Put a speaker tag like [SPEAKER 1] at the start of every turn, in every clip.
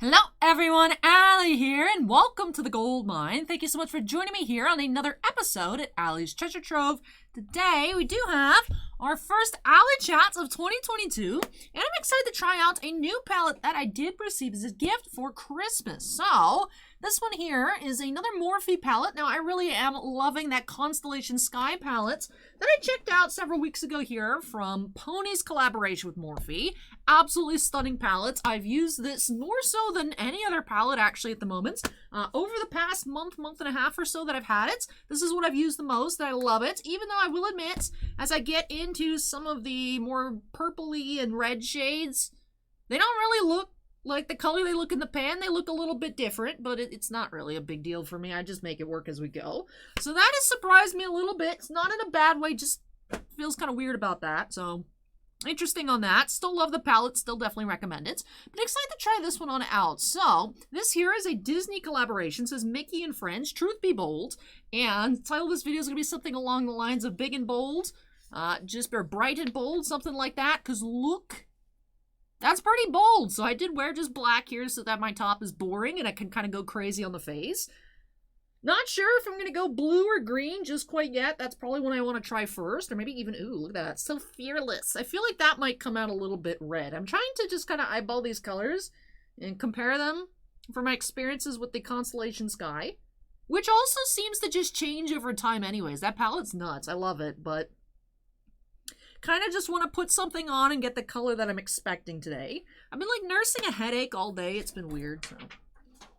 [SPEAKER 1] Hello everyone, Allie here, and welcome to the Gold Mine. Thank you so much for joining me here on another episode at Allie's Treasure Trove. Today we do have our first Alley Chats of 2022, and I'm excited to try out a new palette that I did receive as a gift for Christmas. So, this one here is another Morphe palette. Now, I really am loving that Constellation Sky palette that I checked out several weeks ago here from Pony's collaboration with Morphe. Absolutely stunning palettes. I've used this more so than any other palette actually at the moment. Over the past month and a half or so that I've had it, this is what I've used the most, and I love it. Even though I will admit, as I get into some of the more purpley and red shades, they don't really look like the color they look in the pan. They look a little bit different, but it's not really a big deal for me. I just make it work as we go. So that has surprised me a little bit. It's not in a bad way, just feels kind of weird about that. So interesting on that. Still love the palette, still definitely recommend it. But excited to try this one on out. So this here is a Disney collaboration. It says Mickey and Friends, Truth Be Bold. And the title of this video is going to be something along the lines of big and bold. Or bright and bold, something like that. Because look, that's pretty bold. So I did wear just black here so that my top is boring and I can kind of go crazy on the face. Not sure if I'm going to go blue or green just quite yet. That's probably one I want to try first. Or maybe even, ooh, look at that. So fearless. I feel like that might come out a little bit red. I'm trying to just kind of eyeball these colors and compare them for my experiences with the Constellation Sky, which also seems to just change over time anyways. That palette's nuts. I love it, but kind of just want to put something on and get the color that I'm expecting today. I've been like nursing a headache all day. It's been weird, so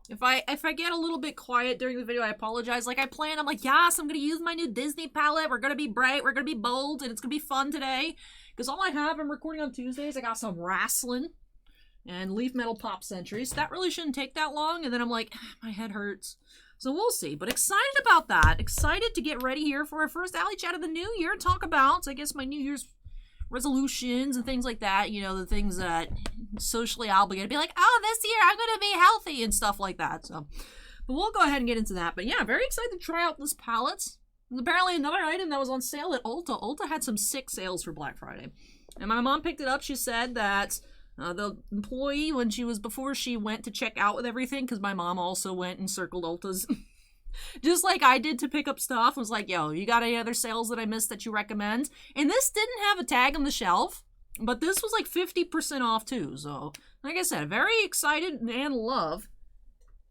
[SPEAKER 1] if I get a little bit quiet during the video, I apologize. Like I planned, I'm like, yes, I'm going to use my new Disney palette. We're going to be bright. We're going to be bold. And it's going to be fun today. Because all I have, I'm recording on Tuesdays. I got some wrestling and Leaf Metal Pop Century. So that really shouldn't take that long. And then I'm like, my head hurts. So we'll see. But excited about that. Excited to get ready here for our first Alley Chat of the new year. Talk about, I guess, my New Year's resolutions and things like that, you know, the things that socially obligated, be like, oh, this year I'm gonna be healthy and stuff like that. So, but we'll go ahead and get into that. But yeah, very excited to try out this palette. And apparently another item that was on sale at Ulta. Ulta had some sick sales for Black Friday, and my mom picked it up. She said that the employee, before she went to check out with everything, because my mom also went and circled Ulta's just like I did to pick up stuff, was like, yo, you got any other sales that I missed that you recommend? And this didn't have a tag on the shelf, but this was like 50% off too. So, like I said, very excited and love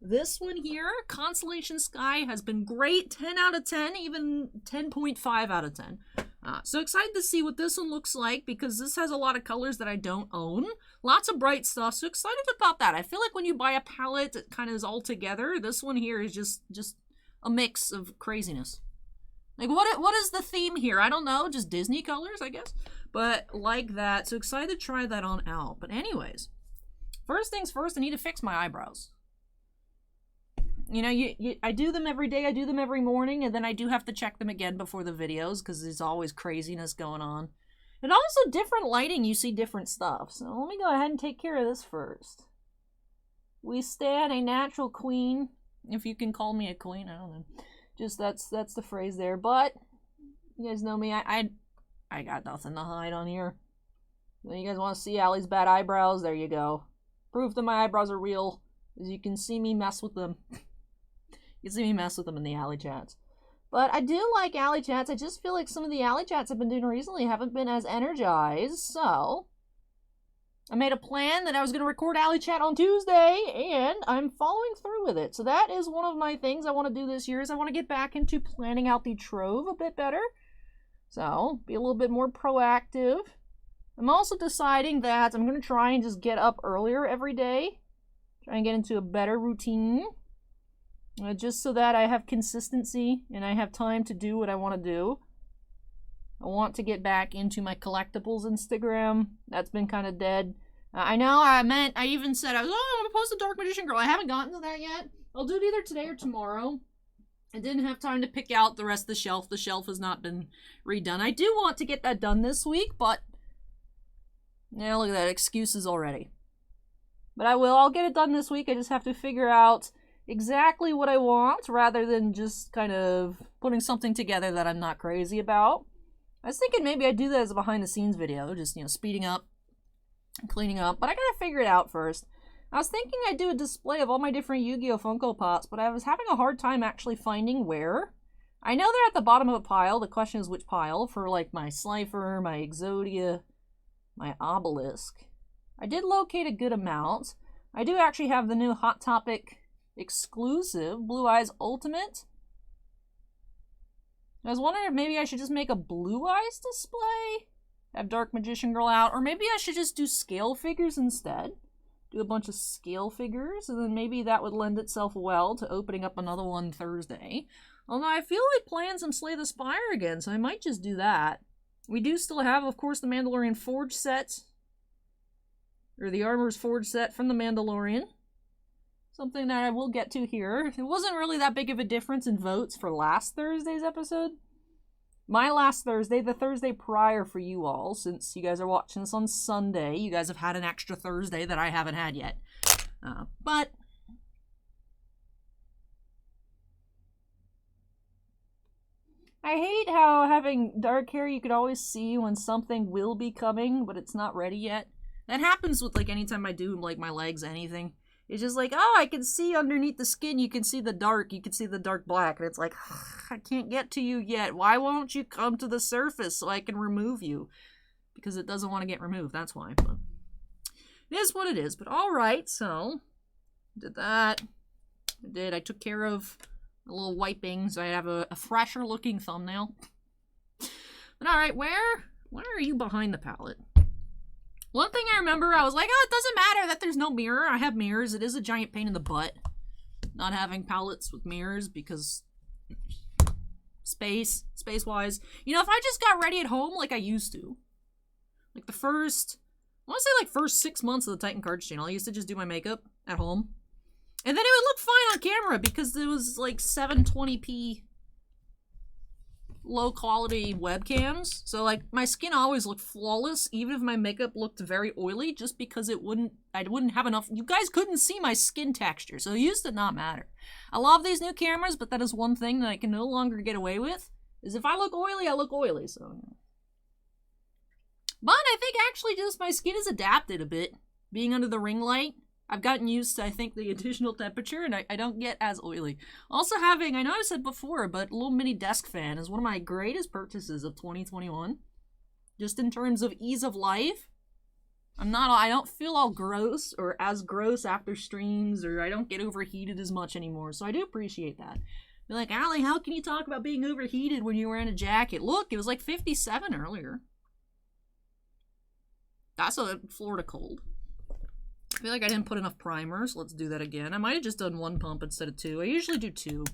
[SPEAKER 1] this one here. Constellation Sky has been great. 10 out of 10, even 10.5 out of 10. So excited to see what this one looks like, because this has a lot of colors that I don't own. Lots of bright stuff, so excited about that. I feel like when you buy a palette, it kind of is all together. This one here is just a mix of craziness. Like, what is the theme here? I don't know, just Disney colors, I guess. But like that, so excited to try that on out. But anyways, first things first, I need to fix my eyebrows. You know, I do them every day, I do them every morning, and then I do have to check them again before the videos, because there's always craziness going on. And also, different lighting, you see different stuff. So let me go ahead and take care of this first. We stand a natural queen. If you can call me a queen, I don't know. Just that's the phrase there. But you guys know me. I got nothing to hide on here. You guys want to see Allie's bad eyebrows? There you go. Proof that my eyebrows are real, as you can see me mess with them. You can see me mess with them in the Alley Chats. But I do like Alley Chats. I just feel like some of the Alley Chats I've been doing recently haven't been as energized. So I made a plan that I was going to record Alley Chat on Tuesday, and I'm following through with it. So that is one of my things I want to do this year, is I want to get back into planning out the Trove a bit better. So, be a little bit more proactive. I'm also deciding that I'm going to try and just get up earlier every day. Try and get into a better routine. Just so that I have consistency and I have time to do what I want to do. I want to get back into my collectibles Instagram. That's been kind of dead. I know, I even said, I'm going to post a Dark Magician Girl. I haven't gotten to that yet. I'll do it either today or tomorrow. I didn't have time to pick out the rest of the shelf. The shelf has not been redone. I do want to get that done this week, but yeah, look at that. Excuses already. But I will. I'll get it done this week. I just have to figure out exactly what I want, rather than just kind of putting something together that I'm not crazy about. I was thinking maybe I'd do that as a behind the scenes video, just, you know, speeding up, cleaning up, but I gotta figure it out first. I was thinking I'd do a display of all my different Yu-Gi-Oh! Funko Pops, but I was having a hard time actually finding where. I know they're at the bottom of a pile. The question is which pile for, like, my Slifer, my Exodia, my Obelisk. I did locate a good amount. I do actually have the new Hot Topic exclusive, Blue Eyes Ultimate. I was wondering if maybe I should just make a Blue Eyes display, have Dark Magician Girl out, or maybe I should just do scale figures instead. Do a bunch of scale figures, and then maybe that would lend itself well to opening up another one Thursday. Although I feel like playing some Slay the Spire again, so I might just do that. We do still have, of course, the Mandalorian Forge set, or the Armor's Forge set from the Mandalorian. Something that I will get to here. It wasn't really that big of a difference in votes for last Thursday's episode. My last Thursday, the Thursday prior for you all, since you guys are watching this on Sunday, you guys have had an extra Thursday that I haven't had yet. But I hate how having dark hair, you could always see when something will be coming, but it's not ready yet. That happens with, like, anytime I do, like, my legs, anything. It's just like, oh, I can see underneath the skin, you can see the dark, you can see the dark black, and it's like, I can't get to you yet. Why won't you come to the surface so I can remove you? Because it doesn't want to get removed, that's why. But it is what it is. But alright, so, did that. I took care of a little wiping, so I have a fresher looking thumbnail. But alright, where are you behind the palette? One thing I remember, I was like, oh, it doesn't matter that there's no mirror. I have mirrors. It is a giant pain in the butt not having palettes with mirrors because space-wise. You know, if I just got ready at home like I used to, like the first, I want to say like first 6 months of the Titan Cards channel, I used to just do my makeup at home. And then it would look fine on camera because it was like 720p low quality webcams, so like my skin always looked flawless even if my makeup looked very oily, just because I wouldn't have enough, you guys couldn't see my skin texture, so it used to not matter. I love these new cameras, but that is one thing that I can no longer get away with, is if I look oily, I look oily, so. But I think actually just my skin has adapted a bit, being under the ring light. I've gotten used to, I think, the additional temperature, and I don't get as oily. Also having, I know I said before, but a little mini desk fan is one of my greatest purchases of 2021. Just in terms of ease of life. I don't feel all gross, or as gross after streams, or I don't get overheated as much anymore, so I do appreciate that. Be like, Allie, how can you talk about being overheated when you're wearing a jacket? Look, it was like 57 earlier. That's a Florida cold. I feel like I didn't put enough primers. Let's do that again. I might have just done 1 pump instead of 2. I usually do 2.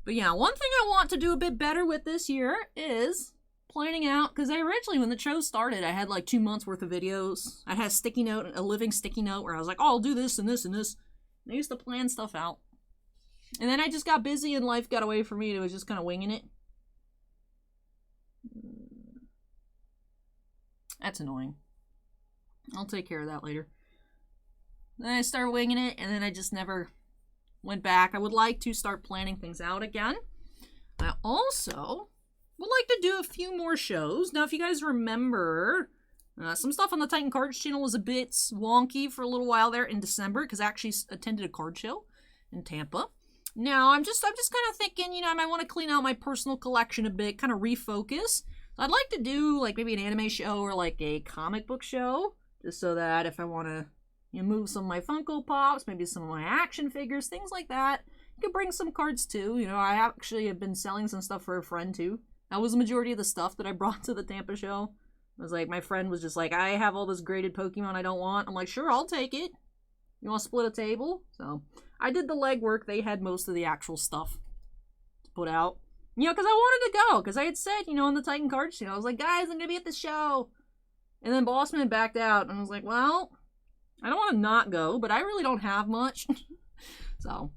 [SPEAKER 1] But yeah, one thing I want to do a bit better with this year is planning out, because I originally, when the show started, I had like 2 months worth of videos. I had a sticky note, a living sticky note, where I was like, oh, I'll do this and this and this. And I used to plan stuff out. And then I just got busy and life got away from me and it was just kind of winging it. That's annoying. I'll take care of that later. Then I started winging it, and then I just never went back. I would like to start planning things out again. I also would like to do a few more shows. Now, if you guys remember, some stuff on the Titan Cards channel was a bit wonky for a little while there in December, because I actually attended a card show in Tampa. Now, I'm just kind of thinking, you know, I might want to clean out my personal collection a bit, kind of refocus. So I'd like to do, like, maybe an anime show or, like, a comic book show. Just so that if I want to, you know, move some of my Funko Pops, maybe some of my action figures, things like that. You could bring some cards too. You know, I actually have been selling some stuff for a friend too. That was the majority of the stuff that I brought to the Tampa show. It was like, my friend was just like, I have all this graded Pokemon I don't want. I'm like, sure, I'll take it. You want to split a table? So, I did the legwork. They had most of the actual stuff to put out. You know, because I wanted to go. Because I had said, you know, in the Titan Cards channel, I was like, guys, I'm going to be at the show. And then Bossman backed out, and I was like, well, I don't want to not go, but I really don't have much. So,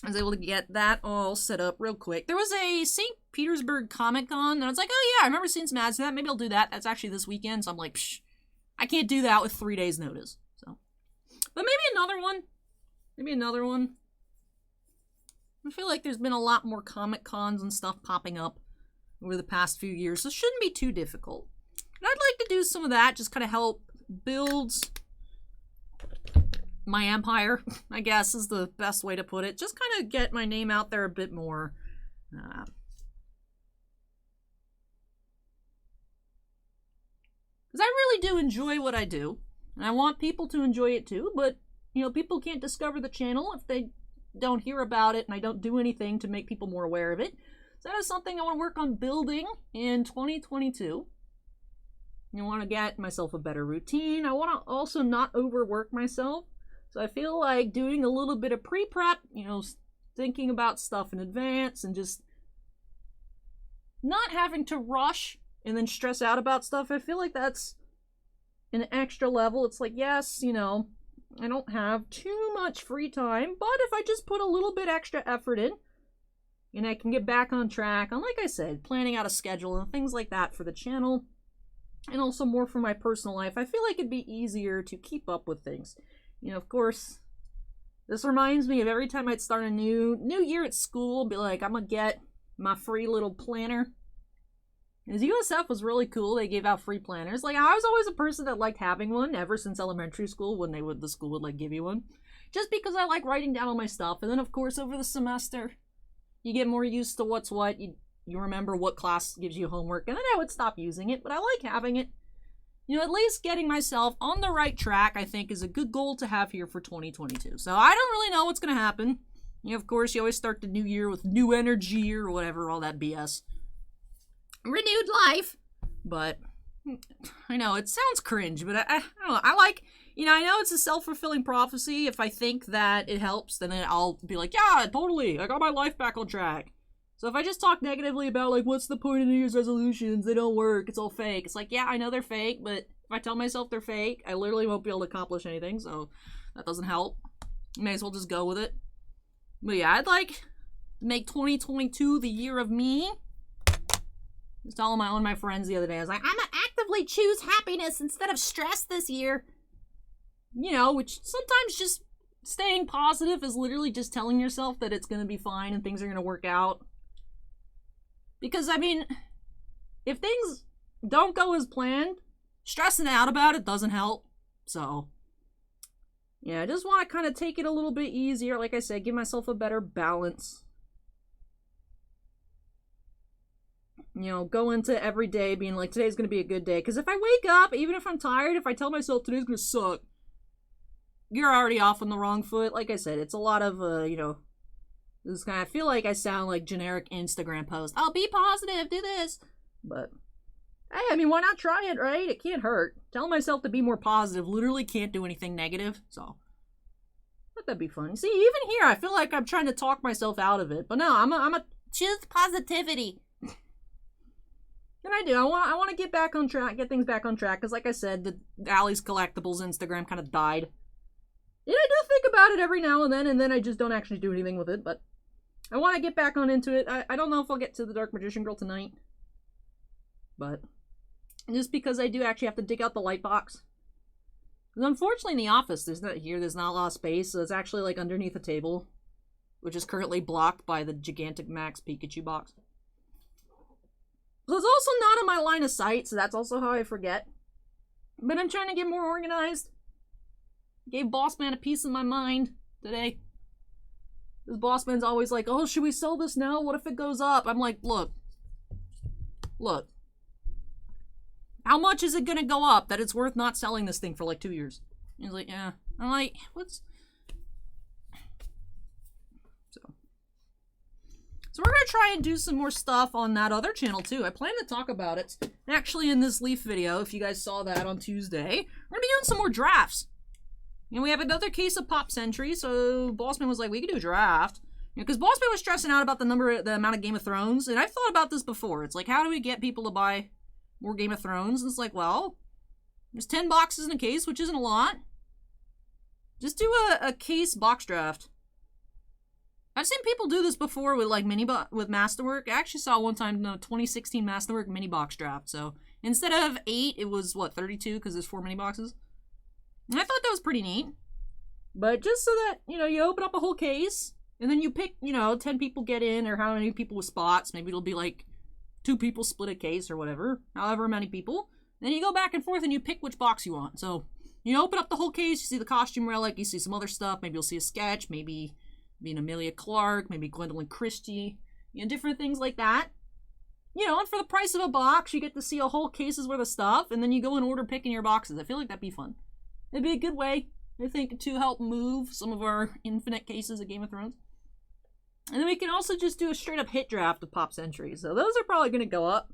[SPEAKER 1] I was able to get that all set up real quick. There was a St. Petersburg Comic-Con, and I was like, oh yeah, I remember seeing some ads for that. Maybe I'll do that. That's actually this weekend, so I'm like, psh, I can't do that with 3 days' notice. So, but maybe another one. Maybe another one. I feel like there's been a lot more Comic-Cons and stuff popping up over the past few years, so it shouldn't be too difficult. And I'd like to do some of that, just kind of help build my empire, I guess is the best way to put it. Just kind of get my name out there a bit more. Because I really do enjoy what I do. And I want people to enjoy it too. But, you know, people can't discover the channel if they don't hear about it and I don't do anything to make people more aware of it. So that is something I want to work on building in 2022. I want to get myself a better routine. I want to also not overwork myself. So I feel like doing a little bit of pre-prep, you know, thinking about stuff in advance and just not having to rush and then stress out about stuff. I feel like that's an extra level. It's like, yes, you know, I don't have too much free time, but if I just put a little bit extra effort in, and I can get back on track, and like I said, planning out a schedule and things like that for the channel, and also more for my personal life, I feel like it'd be easier to keep up with things. You know, of course, this reminds me of every time I'd start a new year at school, be like, I'm gonna get my free little planner. Because USF was really cool. They gave out free planners. Like, I was always a person that liked having one ever since elementary school when the school would, like, give you one. Just because I like writing down all my stuff. And then, of course, over the semester, you get more used to what's what. You remember what class gives you homework. And then I would stop using it. But I like having it. You know, at least getting myself on the right track, I think, is a good goal to have here for 2022. So I don't really know what's going to happen. You know, of course, you always start the new year with new energy or whatever, all that BS. Renewed life. But I know, it sounds cringe, but I don't know. I like, you know, I know it's a self-fulfilling prophecy. If I think that it helps, then I'll be like, yeah, totally. I got my life back on track. So if I just talk negatively about, like, what's the point of New Year's resolutions? They don't work. It's all fake. It's like, yeah, I know they're fake, but if I tell myself they're fake, I literally won't be able to accomplish anything, so that doesn't help. May as well just go with it. But yeah, I'd like to make 2022 the year of me. Just telling my friends the other day, I was like, I'm gonna actively choose happiness instead of stress this year. You know, which sometimes just staying positive is literally just telling yourself that it's gonna be fine and things are gonna work out. Because, I mean, if things don't go as planned, stressing out about it doesn't help. So, yeah, I just want to kind of take it a little bit easier. Like I said, give myself a better balance. You know, go into every day being like, today's going to be a good day. Because if I wake up, even if I'm tired, if I tell myself today's going to suck, you're already off on the wrong foot. Like I said, it's a lot of, you know, this kind of, I feel like I sound like generic Instagram post. I'll be positive, do this. But, hey, I mean, why not try it, right? It can't hurt. Telling myself to be more positive literally can't do anything negative. So, let that be fun. See, even here, I feel like I'm trying to talk myself out of it. But no, I'm a choose positivity. And I do. I want to get back on track, get things back on track. Because like I said, the Ally's Collectibles Instagram kind of died. And I do think about it every now and then I just don't actually do anything with it. But I want to get back on into it. I don't know if I'll get to the Dark Magician Girl tonight. But just because I do actually have to dig out the light box. Because unfortunately in the office, there's not a lot of space. So it's actually like underneath a table. Which is currently blocked by the Gigantic Max Pikachu box. So it's also not in my line of sight. So that's also how I forget. But I'm trying to get more organized. Gave Bossman a piece of my mind today. This Bossman's always like, oh, should we sell this now? What if it goes up? I'm like, look. How much is it gonna go up that it's worth not selling this thing for like 2 years? He's like, yeah. I'm like, what's... So we're gonna try and do some more stuff on that other channel too. I plan to talk about it actually in this Leaf video, if you guys saw that on Tuesday. We're gonna be doing some more drafts. You know, we have another case of Pop Century, so Bossman was like, we could do a draft. You know, because Bossman was stressing out about the amount of Game of Thrones, and I've thought about this before. It's like, how do we get people to buy more Game of Thrones? And it's like, well, there's 10 boxes in a case, which isn't a lot. Just do a case box draft. I've seen people do this before with like with Masterwork. I actually saw one time the 2016 Masterwork mini box draft. So instead of 8, it was what, 32 because there's 4 mini boxes. And I thought that was pretty neat. But just so that, you know, you open up a whole case and then you pick, you know, 10 people get in or how many people with spots. Maybe it'll be like 2 people split a case or whatever. However many people. Then you go back and forth and you pick which box you want. So You open up the whole case, you see the costume relic, you see some other stuff, maybe you'll see a sketch, maybe an Amelia Clark, maybe Gwendolyn Christie, different things like that. And for the price of a box, you get to see a whole case's worth of stuff, and then you go and order picking your boxes. I feel like that'd be fun. It'd be a good way, I think, to help move some of our infinite cases of Game of Thrones. And then we can also just do a straight-up hit draft of Pop Century. So those are probably going to go up.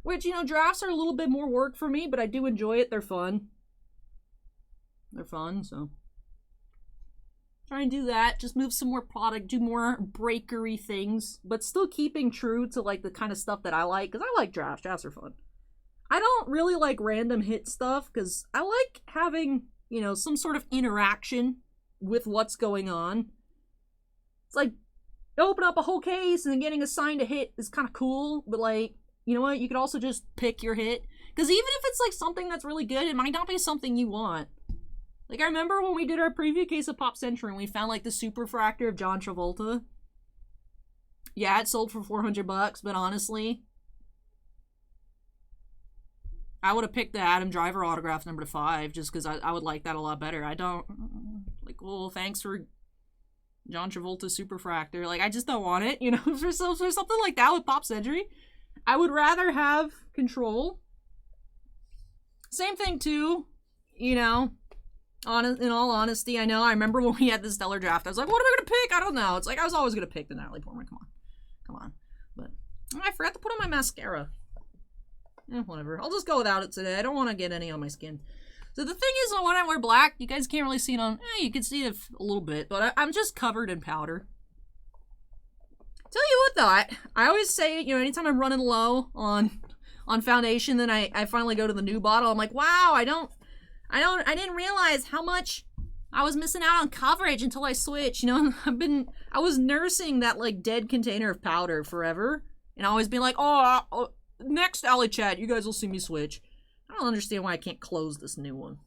[SPEAKER 1] Which, drafts are a little bit more work for me, but I do enjoy it. They're fun. They're fun, so. Try and do that. Just move some more product, do more breakery things, but still keeping true to, like, the kind of stuff that I like, because I like drafts. Drafts are fun. I don't really like random hit stuff, because I like having, some sort of interaction with what's going on. It's like, open up a whole case and then getting assigned a hit is kind of cool, but, like, you know what? You could also just pick your hit. Because even if it's, like, something that's really good, it might not be something you want. Like, I remember when we did our preview case of Pop Century and we found, like, the Super Fractor of John Travolta. Yeah, it sold for $400, but honestly, I would have picked the Adam Driver autograph number 5 just because I would like that a lot better. I don't, like, well, thanks for John Travolta Super Fractor. Like, I just don't want it, for something like that with Pop Century. I would rather have control. Same thing, too, in all honesty, I remember when we had the Stellar Draft, I was like, what am I going to pick? I don't know. It's like, I was always going to pick the Natalie Portman. Come on. But I forgot to put on my mascara. Whatever. I'll just go without it today. I don't want to get any on my skin. So the thing is, when I wear black, you guys can't really see it on, you can see it a little bit, but I'm just covered in powder. Tell you what, though, I always say, anytime I'm running low on foundation, then I finally go to the new bottle. I'm like, wow, I didn't realize how much I was missing out on coverage until I switched. I was nursing that, like, dead container of powder forever. And I always be like, next ALLYCHAT, you guys will see me switch. I don't understand why I can't close this new one.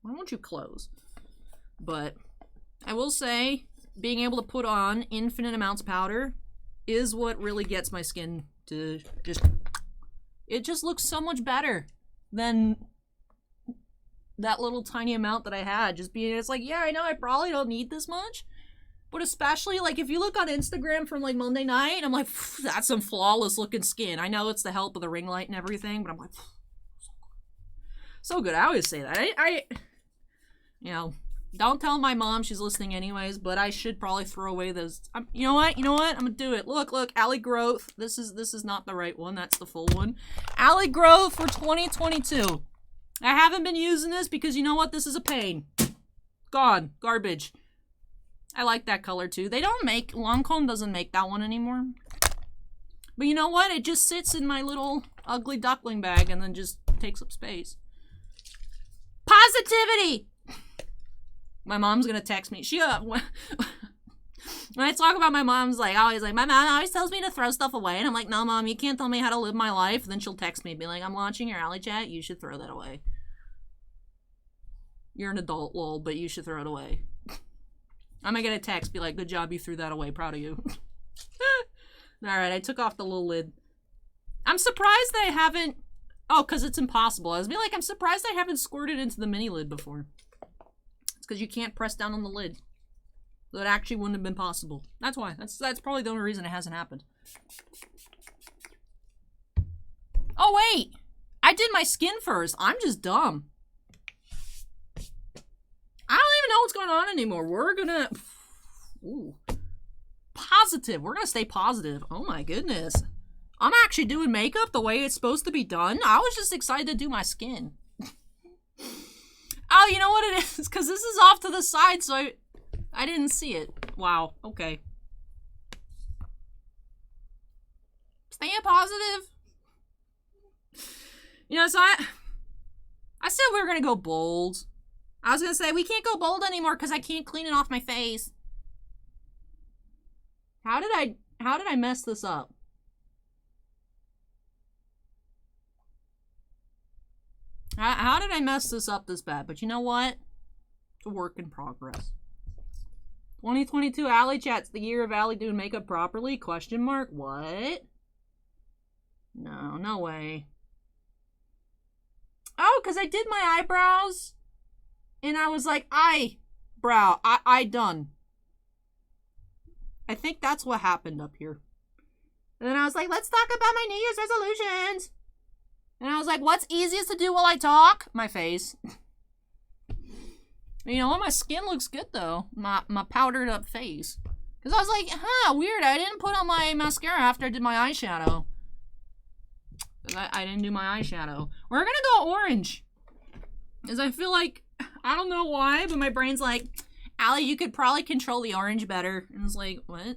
[SPEAKER 1] Why won't you close? But I will say, being able to put on infinite amounts of powder is what really gets my skin to it just looks so much better than that little tiny amount that I had. It's like, yeah, I know I probably don't need this much, but especially, like, if you look on Instagram from, like, Monday night, I'm like, that's some flawless looking skin. I know it's the help of the ring light and everything, but I'm like, so good. I always say that. I don't tell my mom, she's listening anyways, but I should probably throw away those. You know what? I'm gonna do it. Look, Alley Growth. This is not the right one. That's the full one. Alley Growth for 2022. I haven't been using this because you know what? This is a pain. Gone. Garbage. I like that color too. Lancome doesn't make that one anymore. But you know what? It just sits in my little ugly duckling bag and then just takes up space. Positivity! My mom's gonna text me. When I talk about my mom's, like, always like, my mom always tells me to throw stuff away. And I'm like, no, Mom, you can't tell me how to live my life. And then she'll text me and be like, I'm launching your ALLYCHAT. You should throw that away. You're an adult, lol, but you should throw it away. I'm gonna get a text, be like, good job, you threw that away. Proud of you. Alright, I took off the little lid. I'm surprised that I haven't... Oh, because it's impossible. I was being like, I'm surprised I haven't squirted into the mini lid before. It's because you can't press down on the lid. So it actually wouldn't have been possible. That's why. That's probably the only reason it hasn't happened. Oh, wait! I did my skin first. I'm just dumb. I don't even know what's going on anymore. We're gonna... Ooh. Positive. We're gonna stay positive. Oh my goodness. I'm actually doing makeup the way it's supposed to be done. I was just excited to do my skin. Oh, you know what it is? Because this is off to the side, so I didn't see it. Wow. Okay. Staying positive. So I said we were going to go bold. I was going to say, we can't go bold anymore because I can't clean it off my face. How did I mess this up? How did I mess this up this bad? But you know what? It's a work in progress. 2022 ALLYCHAT's the year of Alley doing makeup properly? Question mark? What? No way. Oh, because I did my eyebrows. And I was like, eyebrow. I done. I think that's what happened up here. And then I was like, let's talk about my New Year's resolutions. And I was like, what's easiest to do while I talk? My face. You know what? My skin looks good, though. My powdered up face. Because I was like, weird. I didn't put on my mascara after I did my eyeshadow. I didn't do my eyeshadow. We're going to go orange. Because I feel like, I don't know why, but my brain's like, Allie, you could probably control the orange better. And I was like, what?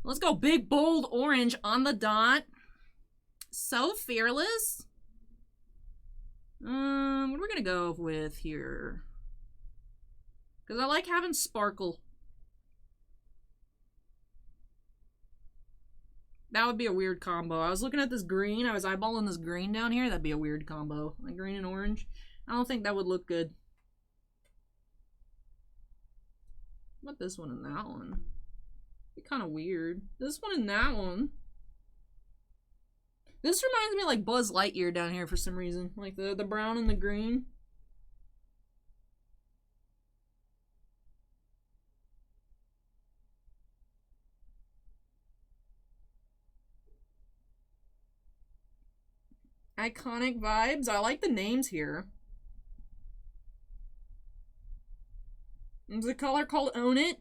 [SPEAKER 1] Let's go big, bold orange on the dot. So fearless. What are we going to go with here? Because I like having sparkle. That would be a weird combo. I was looking at this green. I was eyeballing this green down here. That'd be a weird combo. Like green and orange. I don't think that would look good. What about this one and that one? Be kind of weird. This one and that one. This reminds me of like Buzz Lightyear down here for some reason. Like the brown and the green. Iconic vibes. I like the names here. There's a color called Own It.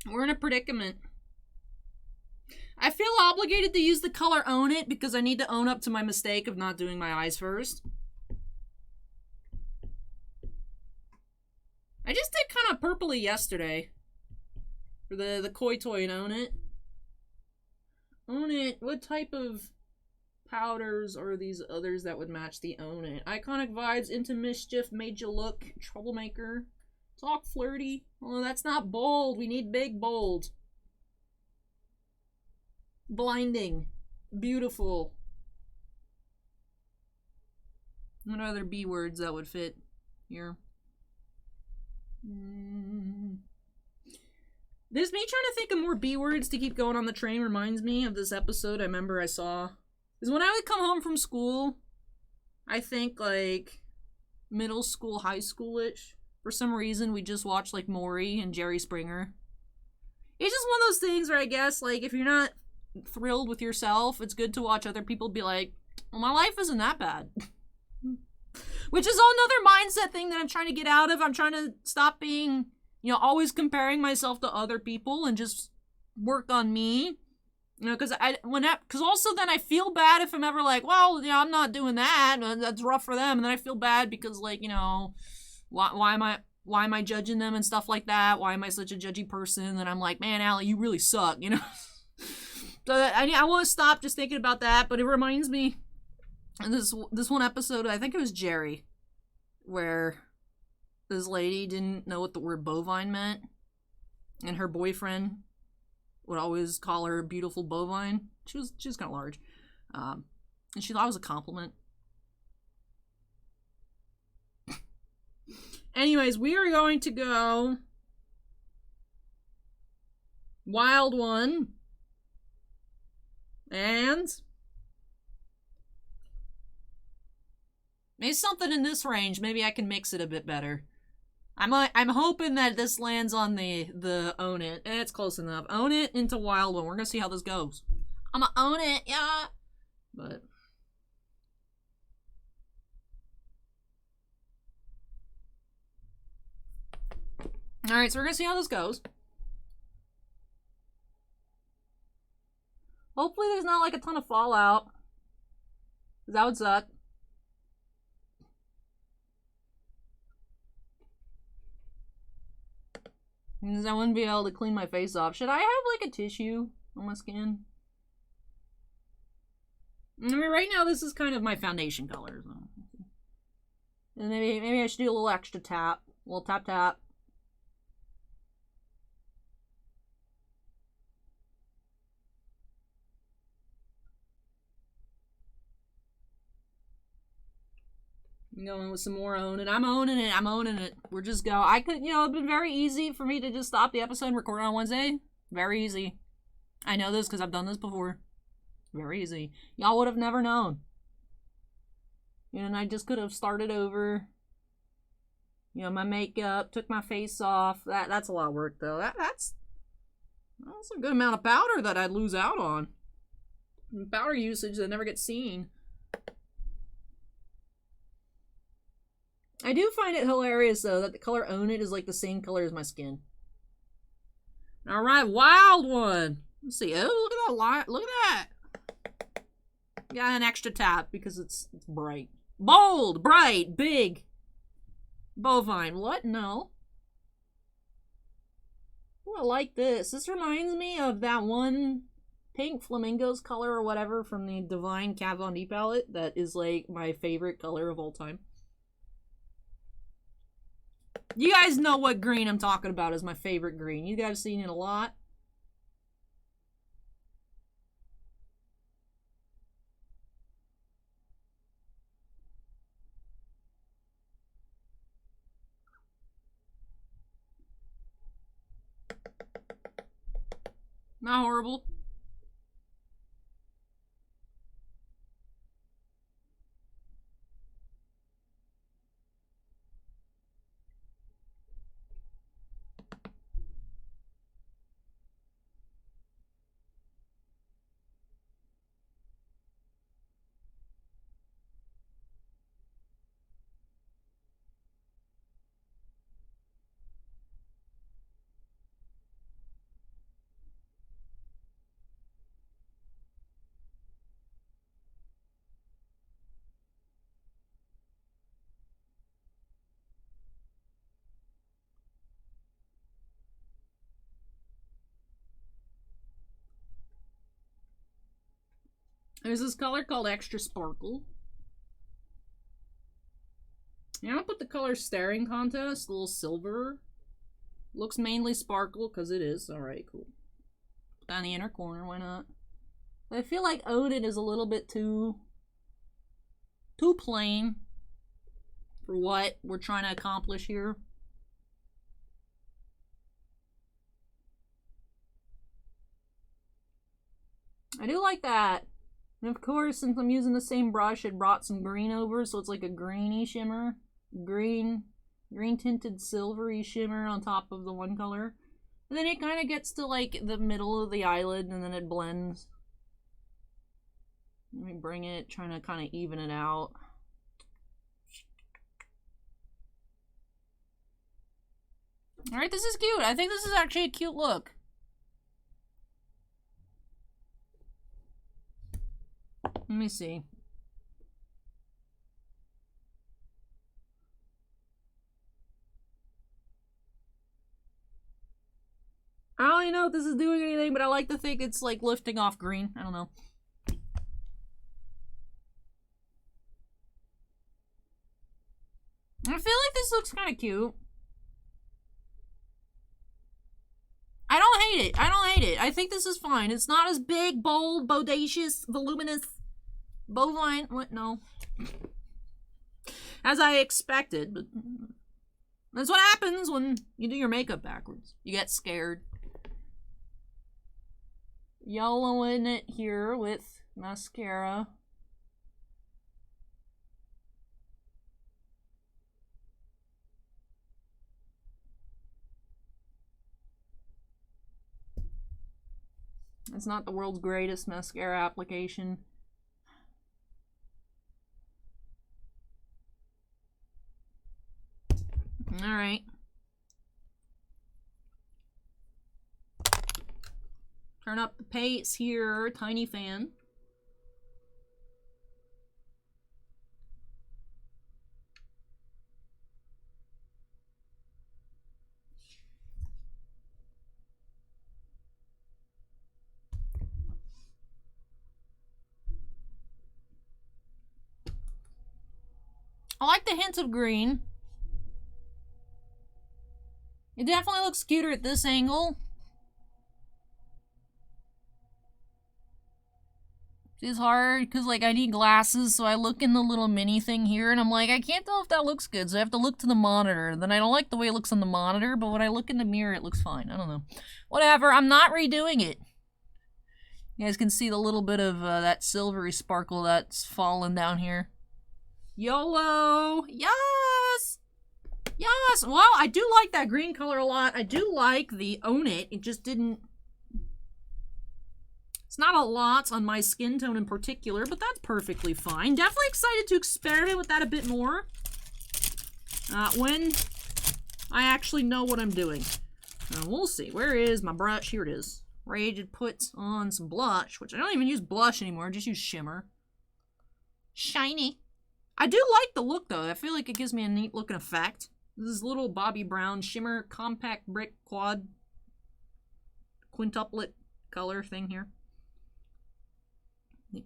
[SPEAKER 1] We're in a predicament. I feel obligated to use the color Own It because I need to own up to my mistake of not doing my eyes first. I just did kind of purpley yesterday. For the Koi Toy and Own It. Own It, what type of powders are these others that would match the Own It? Iconic vibes, into mischief, made you look, troublemaker, talk flirty. Oh, that's not bold. We need big bold. Blinding. Beautiful. What other B words that would fit here? This me trying to think of more B words to keep going on the train reminds me of this episode I remember I saw. Is when I would come home from school, I think like middle school, high school-ish. For some reason, we just watched like Maury and Jerry Springer. It's just one of those things where I guess like if you're not thrilled with yourself, it's good to watch other people be like, well, my life isn't that bad. Which is another mindset thing that I'm trying to get out of. I'm trying to stop being, you know, always comparing myself to other people and just work on me. You know, because also then I feel bad if I'm ever like, well, you know, I'm not doing that. That's rough for them. And then I feel bad because like, you know, why am I judging them and stuff like that? Why am I such a judgy person? And I'm like, man, Allie, you really suck, you know? So I want to stop just thinking about that, but it reminds me of this one episode, I think it was Jerry, where this lady didn't know what the word bovine meant, and her boyfriend would always call her beautiful bovine. She was kind of large, and she thought it was a compliment. Anyways, we are going to go Wild One. And maybe something in this range. Maybe I can mix it a bit better. I'm hoping that this lands on the Own It. It's close enough. Own It into Wild One. We're gonna see how this goes. I'ma own it, yeah. But alright, so we're gonna see how this goes. Hopefully there's not like a ton of fallout. Because that would suck. Because I wouldn't be able to clean my face off. Should I have like a tissue on my skin? I mean, right now this is kind of my foundation color. So. And maybe I should do a little extra tap. A little tap tap. I'm going with some more owning. I'm owning it. I'm owning it. We're just go. I could, you know, it'd been very easy for me to just stop the episode and record on Wednesday. Very easy. I know this because I've done this before. Very easy. Y'all would have never known. You know, and I just could have started over. You know, my makeup, took my face off. That's a lot of work, though. That's a good amount of powder that I'd lose out on. And powder usage that never gets seen. I do find it hilarious, though, that the color Own It is like the same color as my skin. Alright, wild one. Let's see. Oh, look at that light. Look at that. Got an extra tap because it's bright. Bold, bright, big. Bovine. What? No. Oh, I like this. This reminds me of that one Pink Flamingos color or whatever from the Divine Kat Von D palette that is like my favorite color of all time. You guys know what green I'm talking about is my favorite green. You guys have seen it a lot. Not horrible. There's this color called Extra Sparkle. Yeah, I'll put the color Staring Contest, a little silver. Looks mainly sparkle, because it is. Alright, cool. Put that in the inner corner, why not? But I feel like Own It is a little bit too plain for what we're trying to accomplish here. I do like that. And of course, since I'm using the same brush, it brought some green over, so it's like a greeny shimmer. Green tinted silvery shimmer on top of the one color. And then it kind of gets to like the middle of the eyelid and then it blends. Let me bring it, trying to kind of even it out. Alright, this is cute. I think this is actually a cute look. Let me see. I don't even know if this is doing anything, but I like to think it's like lifting off green. I don't know. I feel like this looks kind of cute. I don't hate it. I don't hate it. I think this is fine. It's not as big, bold, bodacious, voluminous, bovine. What? No. As I expected, but that's what happens when you do your makeup backwards. You get scared. Yellowing it here with mascara. It's not the world's greatest mascara application. Alright. Turn up the pace here, tiny fan. I like the hints of green. It definitely looks cuter at this angle. It's hard because, like, I need glasses, so I look in the little mini thing here, and I'm like, I can't tell if that looks good, so I have to look to the monitor. Then I don't like the way it looks on the monitor, but when I look in the mirror, it looks fine. I don't know. Whatever, I'm not redoing it. You guys can see the little bit of that silvery sparkle that's fallen down here. YOLO! Yes! Yes! Well, I do like that green color a lot. I do like the Own It. It just didn't... It's not a lot on my skin tone in particular, but that's perfectly fine. Definitely excited to experiment with that a bit more when I actually know what I'm doing. We'll see. Where is my brush? Here it is. Ready to put on some blush, which I don't even use blush anymore. I just use shimmer. Shiny. I do like the look, though. I feel like it gives me a neat looking effect. This is little Bobbi Brown shimmer compact brick quad quintuplet color thing here. But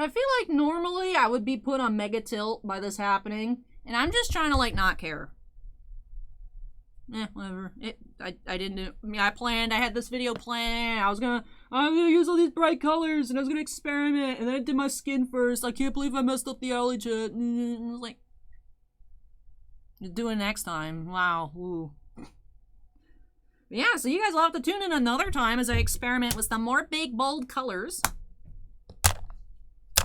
[SPEAKER 1] I feel like normally I would be put on mega tilt by this happening, and I'm just trying to, like, not care. Whatever. I didn't do. I mean, I had this video planned. I'm gonna use all these bright colors, and I was gonna experiment, and then I did my skin first. I can't believe I messed up the ALLYCHAT. And I was like, do it next time. Wow. Ooh. But yeah, so you guys will have to tune in another time as I experiment with some more big, bold colors.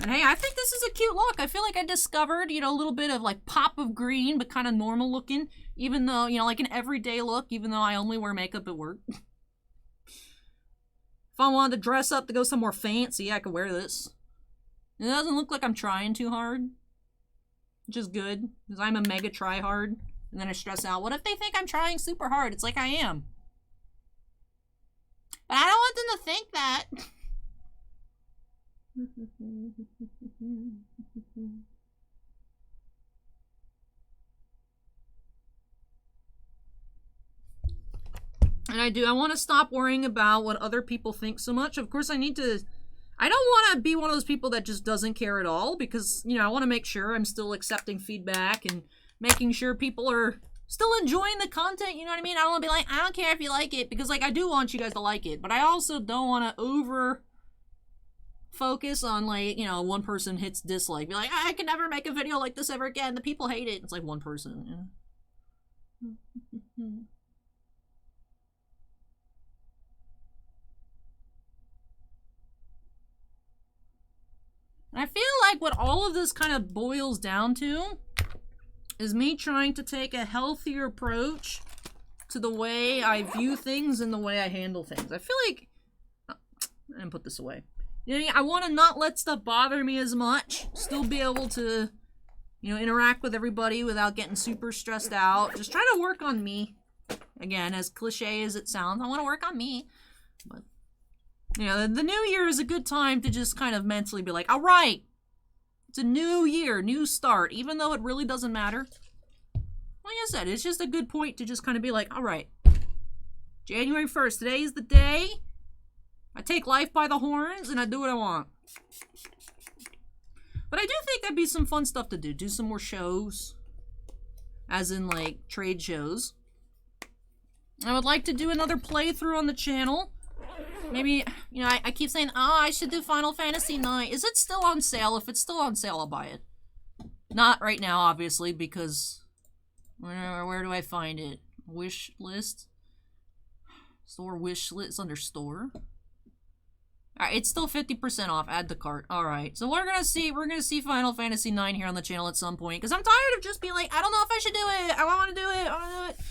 [SPEAKER 1] And hey, I think this is a cute look. I feel like I discovered, you know, a little bit of like pop of green, but kind of normal looking, even though, you know, like an everyday look, even though I only wear makeup at work. If I wanted to dress up to go somewhere fancy, I could wear this. It doesn't look like I'm trying too hard, which is good, because I'm a mega try hard, and then I stress out. What if they think I'm trying super hard? It's like I am. But I don't want them to think that. And I want to stop worrying about what other people think so much. Of course, I don't want to be one of those people that just doesn't care at all, because, you know, I want to make sure I'm still accepting feedback and making sure people are still enjoying the content, you know what I mean? I don't want to be like, I don't care if you like it, because, like, I do want you guys to like it, but I also don't want to over focus on, like, you know, one person hits dislike, be like, I can never make a video like this ever again, the people hate it. It's like one person, you know? And I feel like what all of this kind of boils down to is me trying to take a healthier approach to the way I view things and the way I handle things. I feel like, and put this away. You know, I want to not let stuff bother me as much. Still be able to, you know, interact with everybody without getting super stressed out. Just try to work on me. Again, as cliche as it sounds, I want to work on me. But, you know, the new year is a good time to just kind of mentally be like, all right, it's a new year, new start, even though it really doesn't matter. Like I said, it's just a good point to just kind of be like, all right, January 1st, today is the day. I take life by the horns and I do what I want. But I do think that'd be some fun stuff to do. Do some more shows. As in, like, trade shows. I would like to do another playthrough on the channel. Maybe, you know, I keep saying, oh, I should do Final Fantasy IX. Is it still on sale? If it's still on sale, I'll buy it. Not right now, obviously, because... Where do I find it? Wish list? Store wish list. It's under store. Alright, it's still 50% off. Add to cart. Alright, so we're gonna see Final Fantasy IX here on the channel at some point, because I'm tired of just being like, I don't know if I should do it. I want to do it. I want to do it.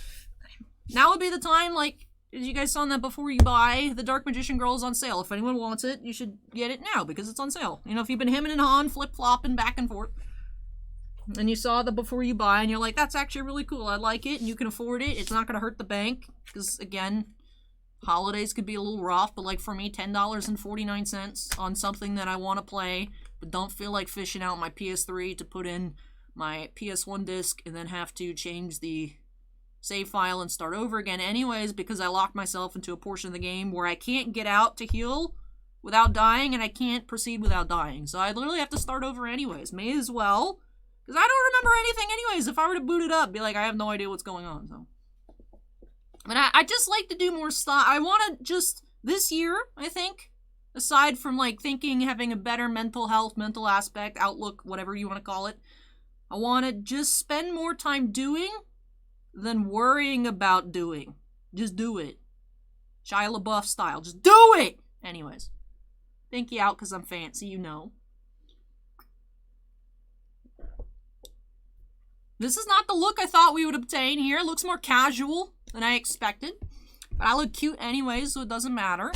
[SPEAKER 1] Now would be the time, like, as you guys saw in that before you buy, the Dark Magician Girl is on sale. If anyone wants it, you should get it now, because it's on sale. You know, if you've been hemming and hawing, flip-flopping back and forth, and you saw the before you buy, and you're like, that's actually really cool. I like it, and you can afford it. It's not going to hurt the bank, because, again, holidays could be a little rough, but, like, for me, $10.49 on something that I want to play, but don't feel like fishing out my PS3 to put in my PS1 disc and then have to change the save file and start over again anyways, because I locked myself into a portion of the game where I can't get out to heal without dying, and I can't proceed without dying. So I literally have to start over anyways. May as well, because I don't remember anything anyways. If I were to boot it up, be like, I have no idea what's going on. So, but I just like to do more stuff. I want to just, this year, I think, aside from like thinking, having a better mental health, mental aspect, outlook, whatever you want to call it, I want to just spend more time doing than worrying about doing. Just do it. Shia LaBeouf style. Just do it! Anyways. Pinky out because I'm fancy, you know. This is not the look I thought we would obtain here. It looks more casual than I expected. But I look cute anyways, so it doesn't matter.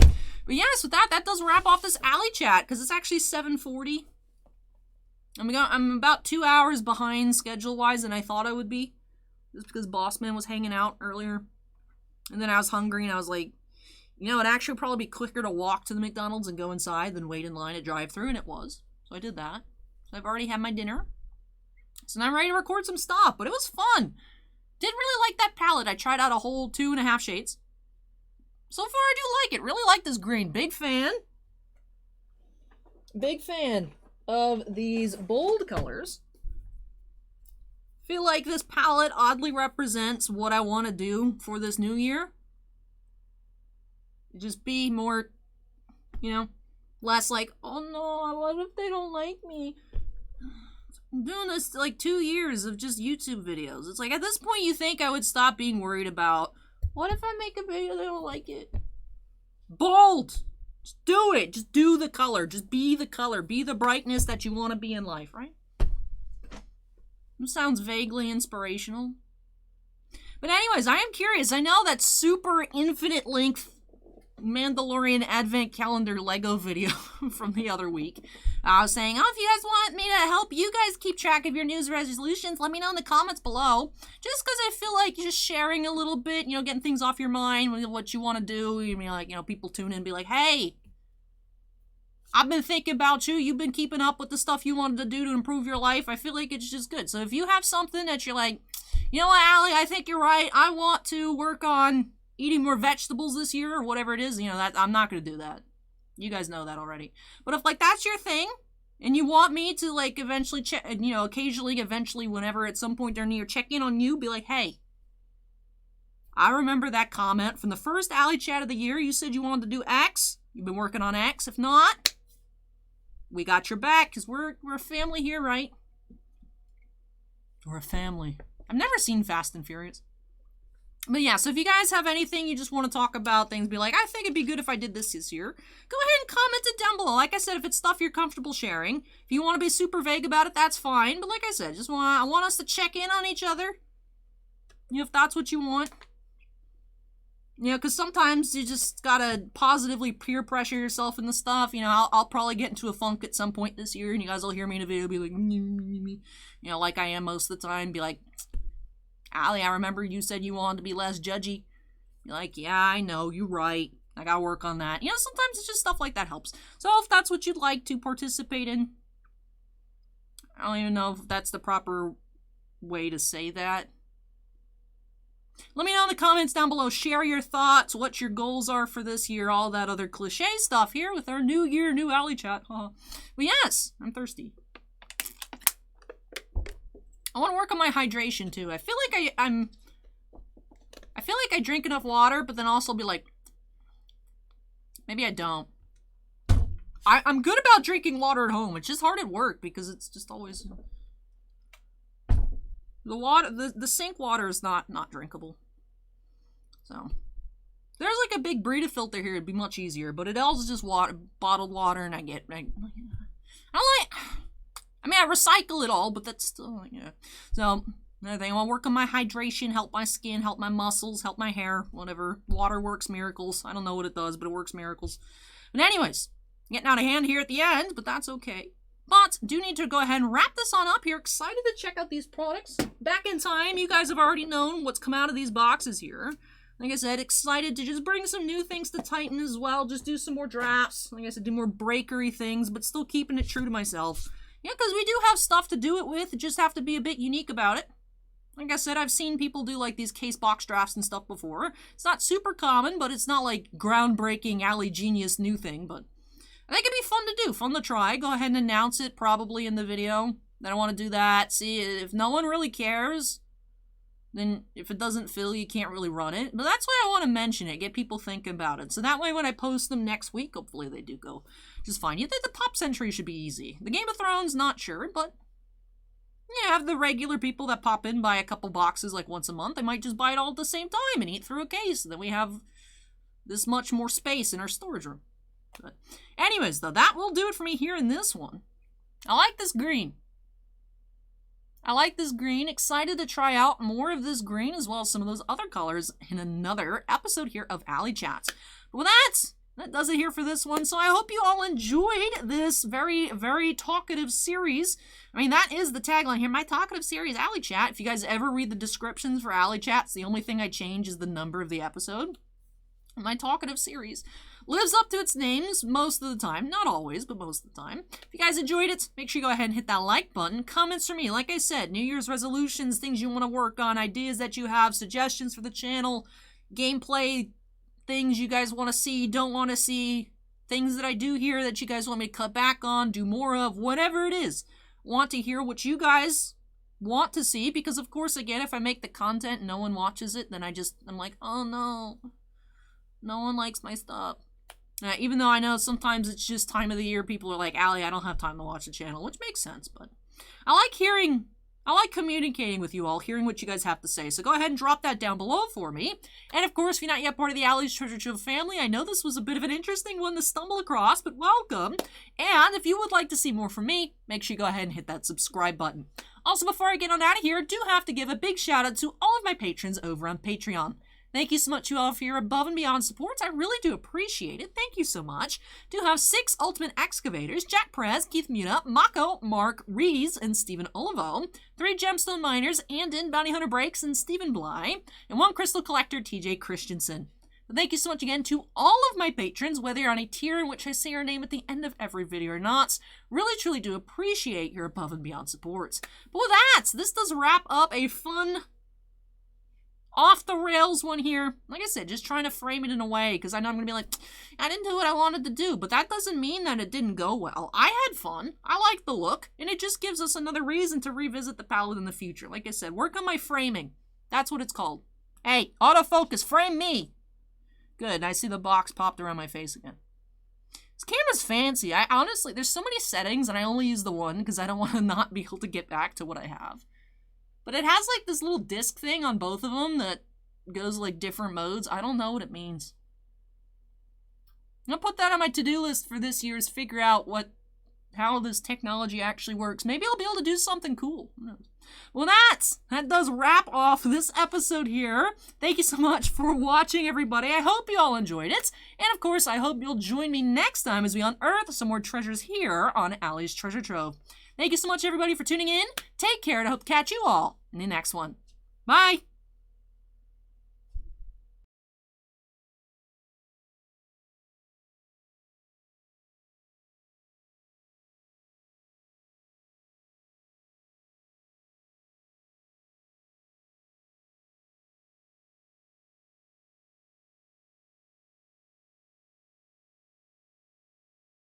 [SPEAKER 1] But yes, with that does wrap off this alley chat, because it's actually 7:40. I'm about 2 hours behind schedule-wise than I thought I would be. Just because Bossman was hanging out earlier. And then I was hungry, and I was like, you know, it'd actually probably be quicker to walk to the McDonald's and go inside than wait in line at drive-thru, and it was. So I did that. So I've already had my dinner. So now I'm ready to record some stuff, but it was fun. Did really like that palette. I tried out a whole 2.5 shades. So far, I do like it. Really like this green. Big fan. Big fan of these bold colors. Feel like this palette oddly represents what I want to do for this new year. Just be more, you know, less like, oh no, what if they don't like me? I'm doing this like 2 years of just YouTube videos. It's like at this point you think I would stop being worried about, what if I make a video they don't like it? Bold! Just do it. Just do the color. Just be the color. Be the brightness that you want to be in life, right? It sounds vaguely inspirational. But anyways, I am curious. I know that super infinite length Mandalorian Advent Calendar Lego video from the other week. I was saying, oh, if you guys want me to help you guys keep track of your New Year's resolutions, let me know in the comments below. Just because I feel like just sharing a little bit, you know, getting things off your mind, what you want to do. You mean, like, you know, people tune in and be like, hey, I've been thinking about you. You've been keeping up with the stuff you wanted to do to improve your life. I feel like it's just good. So if you have something that you're like, you know what, Allie, I think you're right. I want to work on eating more vegetables this year or whatever it is, you know, that I'm not going to do that. You guys know that already. But if, like, that's your thing and you want me to, like, eventually check, you know, occasionally, eventually, whenever at some point during the year, check in on you, be like, hey, I remember that comment from the first Alley Chat of the year. You said you wanted to do X. You've been working on X. If not, we got your back because we're a family here, right? We're a family. I've never seen Fast and Furious. But yeah, so if you guys have anything you just want to talk about, things, be like, I think it'd be good if I did this year, go ahead and comment it down below. Like I said, if it's stuff you're comfortable sharing, if you want to be super vague about it, that's fine. But like I said, I want us to check in on each other, you know, if that's what you want. You know, because sometimes you just gotta positively peer pressure yourself into stuff. You know, I'll probably get into a funk at some point this year, and you guys will hear me in a video be like, you know, like I am most of the time, be like, Allie, I remember you said you wanted to be less judgy. You're like, yeah, I know, you're right. I gotta work on that. You know, sometimes it's just stuff like that helps. So if that's what you'd like to participate in, I don't even know if that's the proper way to say that. Let me know in the comments down below. Share your thoughts, what your goals are for this year, all that other cliche stuff here with our new year, new Alley Chat. But yes, I'm thirsty. I want to work on my hydration too. I feel like I feel like I drink enough water, but then also be like, maybe I don't. I'm good about drinking water at home. It's just hard at work because it's just always the water. The sink water is not drinkable. So there's like a big Brita filter here. It'd be much easier, but it also just water, bottled water, and I mean, I recycle it all, but that's still, yeah. So, another thing, I want to work on my hydration, help my skin, help my muscles, help my hair, whatever. Water works miracles. I don't know what it does, but it works miracles. But anyways, getting out of hand here at the end, but that's okay. But, do need to go ahead and wrap this on up here. Excited to check out these products. Back in time, you guys have already known what's come out of these boxes here. Like I said, excited to just bring some new things to Titan as well. Just do some more drafts. Like I said, do more breakery things, but still keeping it true to myself. Yeah, because we do have stuff to do it with. Just have to be a bit unique about it. Like I said, I've seen people do like these case box drafts and stuff before. It's not super common, but it's not like groundbreaking, alley genius new thing, but I think it'd be fun to do, fun to try. Go ahead and announce it probably in the video that I want to do that. See, if no one really cares, then if it doesn't fill, you can't really run it. But that's why I want to mention it, get people thinking about it. So that way when I post them next week, hopefully they do go just fine. You think the Pop Century should be easy. The Game of Thrones, not sure, but you have the regular people that pop in, buy a couple boxes like once a month. They might just buy it all at the same time and eat through a case. And then we have this much more space in our storage room. But anyways, though, that will do it for me here in this one. I like this green. I like this green. Excited to try out more of this green as well as some of those other colors in another episode here of Alley Chats. But with that does it here for this one. So I hope you all enjoyed this very, very talkative series. I mean, that is the tagline here. My talkative series, Alley Chat. If you guys ever read the descriptions for Alley Chats, the only thing I change is the number of the episode. My talkative series lives up to its names most of the time. Not always, but most of the time. If you guys enjoyed it, make sure you go ahead and hit that like button. Comments for me. Like I said, New Year's resolutions, things you want to work on, ideas that you have, suggestions for the channel, gameplay, things you guys want to see, don't want to see, things that I do here that you guys want me to cut back on, do more of, whatever it is. Want to hear what you guys want to see, because of course, again, if I make the content and no one watches it, then I'm like, oh no, no one likes my stuff. Even though I know sometimes it's just time of the year, people are like, Allie, I don't have time to watch the channel, which makes sense, but I like communicating with you all, hearing what you guys have to say, so go ahead and drop that down below for me. And of course, if you're not yet part of the Alley's Treasure Trove family, I know this was a bit of an interesting one to stumble across, but welcome. And if you would like to see more from me, make sure you go ahead and hit that subscribe button. Also, before I get on out of here, I do have to give a big shout out to all of my patrons over on Patreon. Thank you so much, you all, for your above and beyond support. I really do appreciate it. Thank you so much. Do have 6 Ultimate Excavators, Jack Perez, Keith Muna, Mako, Mark, Rees, and Stephen Olivo, 3 Gemstone Miners, and in Bounty Hunter Breaks, and Stephen Bly, and 1 Crystal Collector, TJ Christensen. But thank you so much again to all of my patrons, whether you're on a tier in which I say your name at the end of every video or not. Really, truly do appreciate your above and beyond support. But with that, this does wrap up a fun, off the rails one here. Like I said, just trying to frame it in a way, because I know I'm going to be like, I didn't do what I wanted to do, but that doesn't mean that it didn't go well. I had fun. I like the look, and it just gives us another reason to revisit the palette in the future. Like I said, work on my framing. That's what it's called. Hey, autofocus, frame me. Good, I see the box popped around my face again. This camera's fancy. I honestly, there's so many settings, and I only use the one because I don't want to not be able to get back to what I have. But it has like this little disc thing on both of them that goes like different modes. I don't know what it means. I'm gonna put that on my to-do list for this year, is figure out how this technology actually works. Maybe I'll be able to do something cool. Who knows? Well, that does wrap off this episode here. Thank you so much for watching, everybody. I hope you all enjoyed it. And of course, I hope you'll join me next time as we unearth some more treasures here on Alley's Treasure Trove. Thank you so much, everybody, for tuning in. Take care, and I hope to catch you all in the next one. Bye!